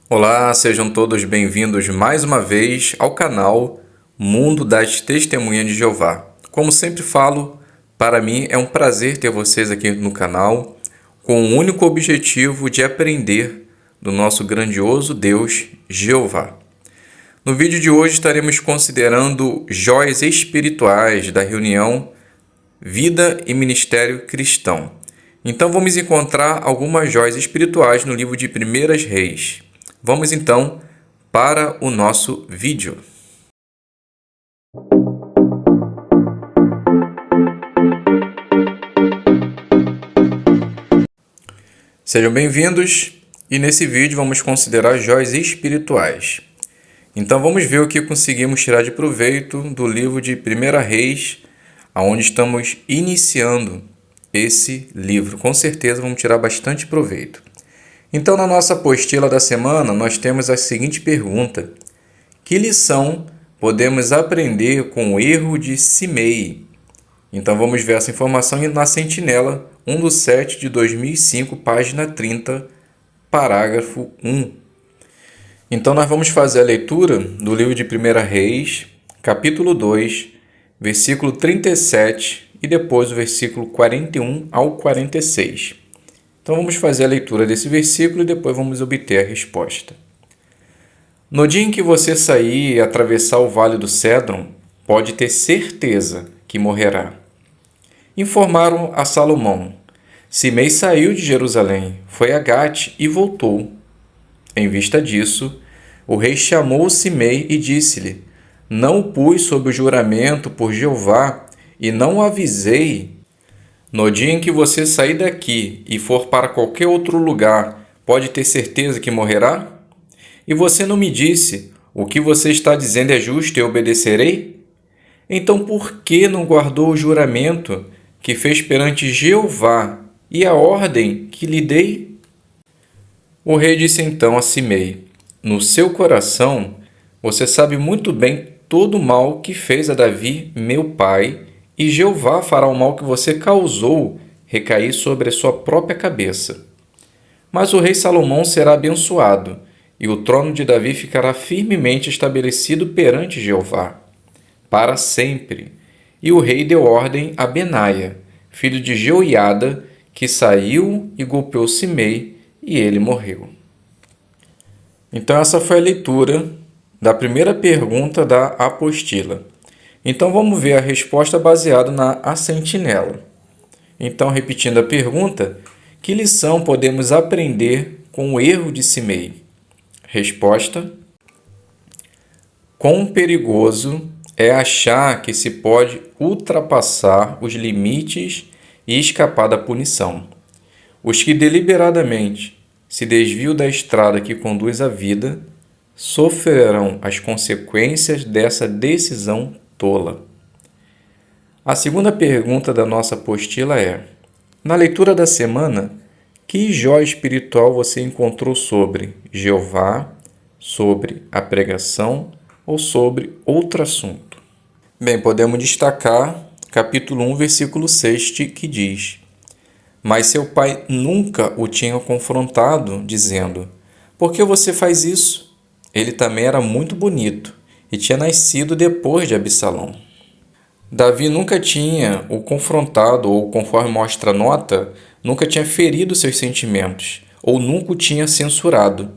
Olá, sejam todos bem-vindos mais uma vez ao canal Mundo das Testemunhas de Jeová. Como sempre falo, para mim é um prazer ter vocês aqui no canal com o único objetivo de aprender do nosso grandioso Deus Jeová. No vídeo de hoje estaremos considerando joias espirituais da reunião Vida e Ministério Cristão. Então vamos encontrar algumas joias espirituais no livro de 1 Reis. Vamos então para o nosso vídeo. Sejam bem-vindos e nesse vídeo vamos considerar joias espirituais. Então vamos ver o que conseguimos tirar de proveito do livro de 1 Reis, onde estamos iniciando esse livro. Com certeza vamos tirar bastante proveito. Então, na nossa apostila da semana, nós temos a seguinte pergunta: que lição podemos aprender com o erro de Simei? Então, vamos ver essa informação na Sentinela 1/7 de 2005, página 30, parágrafo 1. Então, nós vamos fazer a leitura do livro de 1 Reis, capítulo 2, versículo 37 e depois o versículo 41 ao 46. Então vamos fazer a leitura desse versículo e depois vamos obter a resposta. No dia em que você sair e atravessar o vale do Cédron, pode ter certeza que morrerá. Informaram a Salomão. Simei saiu de Jerusalém, foi a Gate e voltou. Em vista disso, o rei chamou Simei e disse-lhe: Não o pus sob o juramento por Jeová e não o avisei. No dia em que você sair daqui e for para qualquer outro lugar, pode ter certeza que morrerá? E você não me disse: o que você está dizendo é justo e eu obedecerei? Então por que não guardou o juramento que fez perante Jeová e a ordem que lhe dei? O rei disse então a Simei: No seu coração, você sabe muito bem todo o mal que fez a Davi, meu pai, e Jeová fará o mal que você causou recair sobre a sua própria cabeça. Mas o rei Salomão será abençoado, e o trono de Davi ficará firmemente estabelecido perante Jeová, para sempre. E o rei deu ordem a Benaia, filho de Jeoiada, que saiu e golpeou Simei, e ele morreu. Então essa foi a leitura da primeira pergunta da apostila. Então vamos ver a resposta baseada na Sentinela. Então, repetindo a pergunta, que lição podemos aprender com o erro de Simei? Resposta: quão perigoso é achar que se pode ultrapassar os limites e escapar da punição. Os que deliberadamente se desviam da estrada que conduz à vida sofrerão as consequências dessa decisão tola. A segunda pergunta da nossa apostila é: na leitura da semana, que joia espiritual você encontrou sobre Jeová, sobre a pregação ou sobre outro assunto? Bem, podemos destacar capítulo 1, versículo 6, que diz: Mas seu pai nunca o tinha confrontado, dizendo: Por que você faz isso? Ele também era muito bonito e tinha nascido depois de Absalão. Davi nunca tinha o confrontado, ou conforme mostra a nota, nunca tinha ferido seus sentimentos, ou nunca o tinha censurado.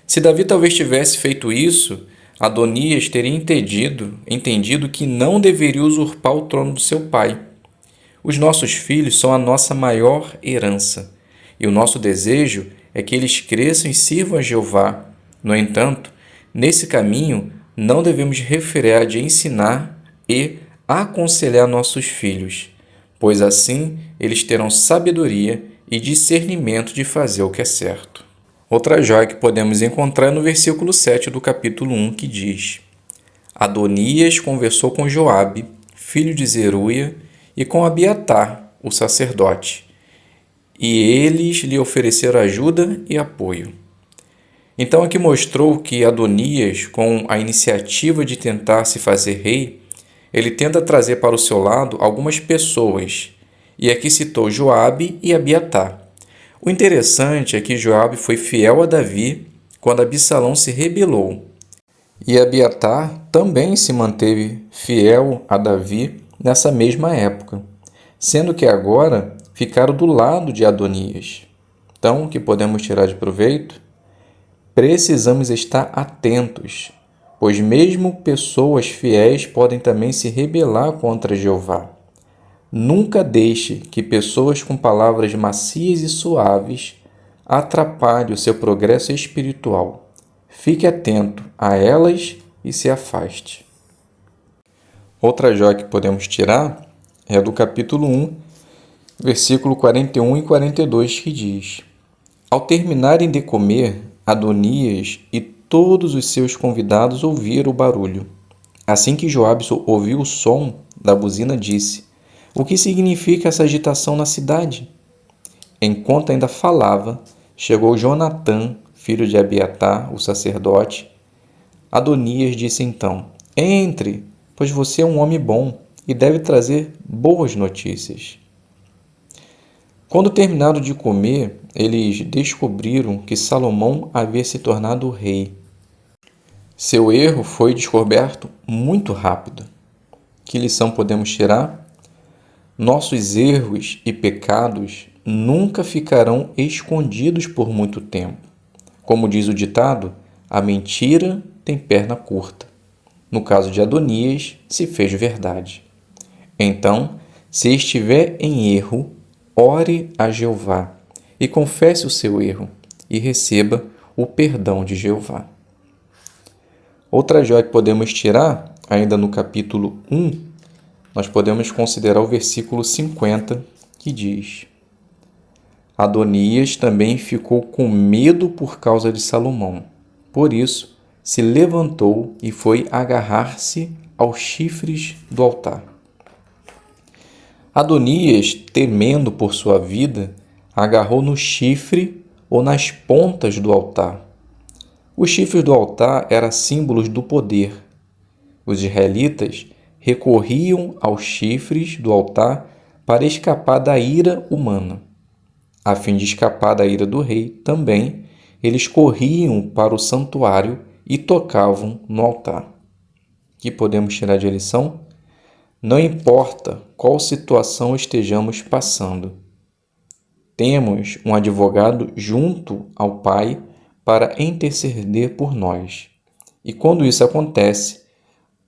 Se Davi talvez tivesse feito isso, Adonias teria entendido que não deveria usurpar o trono do seu pai. Os nossos filhos são a nossa maior herança, e o nosso desejo é que eles cresçam e sirvam a Jeová. No entanto, nesse caminho, não devemos refrear de ensinar e aconselhar nossos filhos, pois assim eles terão sabedoria e discernimento de fazer o que é certo. Outra joia que podemos encontrar é no versículo 7 do capítulo 1, que diz: Adonias conversou com Joabe, filho de Zeruia, e com Abiatar, o sacerdote, e eles lhe ofereceram ajuda e apoio. Então aqui mostrou que Adonias, com a iniciativa de tentar se fazer rei, ele tenta trazer para o seu lado algumas pessoas, e aqui citou Joabe e Abiatar. O interessante é que Joabe foi fiel a Davi quando Absalão se rebelou. E Abiatar também se manteve fiel a Davi nessa mesma época, sendo que agora ficaram do lado de Adonias. Então, o que podemos tirar de proveito? Precisamos estar atentos, pois mesmo pessoas fiéis podem também se rebelar contra Jeová. Nunca deixe que pessoas com palavras macias e suaves atrapalhem o seu progresso espiritual. Fique atento a elas e se afaste. Outra joia que podemos tirar é do capítulo 1, versículo 41 e 42, que diz: Ao terminarem de comer, Adonias e todos os seus convidados ouviram o barulho. Assim que Joabe ouviu o som da buzina, disse: O que significa essa agitação na cidade? Enquanto ainda falava, chegou Jonatã, filho de Abiatar, o sacerdote. Adonias disse então: Entre, pois você é um homem bom e deve trazer boas notícias. Quando terminaram de comer, eles descobriram que Salomão havia se tornado rei. Seu erro foi descoberto muito rápido. Que lição podemos tirar? Nossos erros e pecados nunca ficarão escondidos por muito tempo. Como diz o ditado, a mentira tem perna curta. No caso de Adonias, se fez verdade. Então, se estiver em erro, ore a Jeová e confesse o seu erro e receba o perdão de Jeová. Outra joia que podemos tirar, ainda no capítulo 1, nós podemos considerar o versículo 50, que diz: Adonias também ficou com medo por causa de Salomão. Por isso, se levantou e foi agarrar-se aos chifres do altar. Adonias, temendo por sua vida, agarrou no chifre ou nas pontas do altar. Os chifres do altar eram símbolos do poder. Os israelitas recorriam aos chifres do altar para escapar da ira humana. A fim de escapar da ira do rei, também, eles corriam para o santuário e tocavam no altar. Que podemos tirar de lição? Não importa qual situação estejamos passando, temos um advogado junto ao Pai para interceder por nós. E quando isso acontece,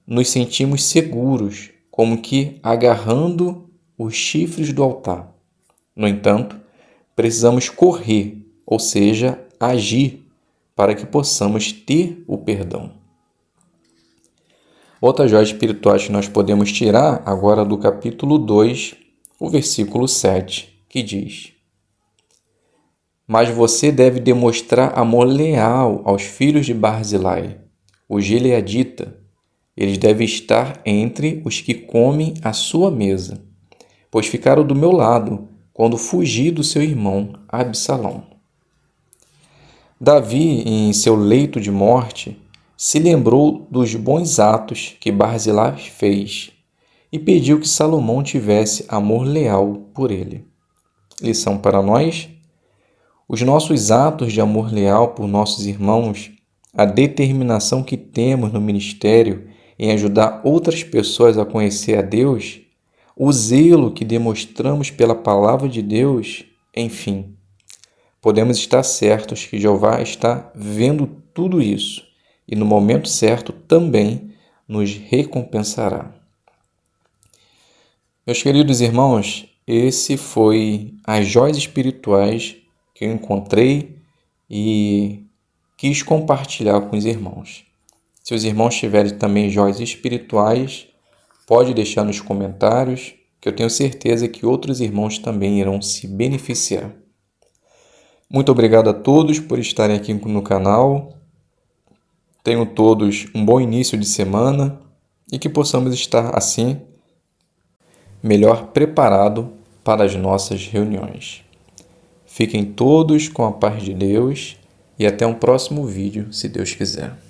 nos sentimos seguros, como que agarrando os chifres do altar. No entanto, precisamos correr, ou seja, agir, para que possamos ter o perdão. Outra joia espiritual que nós podemos tirar agora do capítulo 2, o versículo 7, que diz: Mas você deve demonstrar amor leal aos filhos de Barzilai, o gileadita. Eles devem estar entre os que comem à sua mesa, pois ficaram do meu lado quando fugi do seu irmão Absalão. Davi, em seu leito de morte, se lembrou dos bons atos que Barzilai fez e pediu que Salomão tivesse amor leal por ele. Lição para nós: os nossos atos de amor leal por nossos irmãos, a determinação que temos no ministério em ajudar outras pessoas a conhecer a Deus, o zelo que demonstramos pela palavra de Deus, enfim, podemos estar certos que Jeová está vendo tudo isso e no momento certo também nos recompensará. Meus queridos irmãos, esse foi as joias espirituais que eu encontrei e quis compartilhar com os irmãos. Se os irmãos tiverem também joias espirituais, pode deixar nos comentários, que eu tenho certeza que outros irmãos também irão se beneficiar. Muito obrigado a todos por estarem aqui no canal. Tenham todos um bom início de semana e que possamos estar, assim, melhor preparado para as nossas reuniões. Fiquem todos com a paz de Deus e até um próximo vídeo, se Deus quiser.